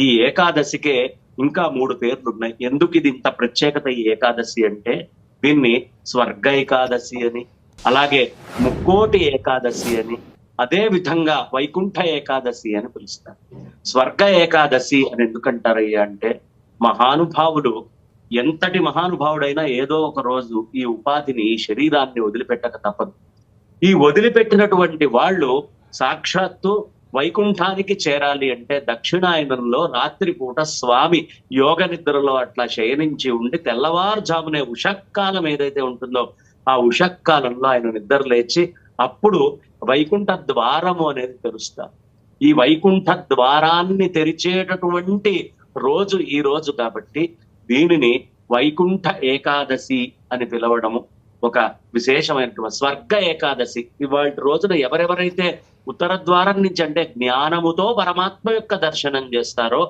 ఈ ఏకాదశికే ఇంకా 3 పేర్లు ఉన్నాయి. ఎందుకు ఇది ఇంత ప్రత్యేకత ఈ ఏకాదశి అంటే, దీన్ని స్వర్గ ఏకాదశి అని, అలాగే ముక్కోటి ఏకాదశి అని, అదే విధంగా వైకుంఠ ఏకాదశి అని పిలుస్తారు. స్వర్గ ఏకాదశి అని ఎందుకంటారయ్యా అంటే, మహానుభావులు ఎంతటి మహానుభావుడైనా ఏదో ఒక రోజు ఈ ఉపాధిని, ఈ శరీరాన్ని వదిలిపెట్టక తప్పదు. ఈ వదిలిపెట్టినటువంటి వాళ్ళు సాక్షాత్తు వైకుంఠానికి చేరాలి అంటే దక్షిణాయనంలో రాత్రిపూట స్వామి యోగ నిద్రలో అట్లా శయనించి ఉండి తెల్లవారుజామునే ఉషక్కాలం ఏదైతే ఉంటుందో ఆ ఉషక్కాలంలో ఆయన నిద్ర లేచి అప్పుడు వైకుంఠ ద్వారము అనేది తెరుస్తారు. ఈ వైకుంఠ ద్వారాన్ని తెరిచేటటువంటి రోజు ఈ రోజు కాబట్టి దీనిని వైకుంఠ ఏకాదశి అని పిలవడము ఒక విశేషమైనటువంటి స్వర్గ ఏకాదశి. ఇవాళ రోజున ఎవరెవరైతే ఉత్తర ద్వారం నుంచి అంటే జ్ఞానముతో పరమాత్మ యొక్క దర్శనం చేస్తారో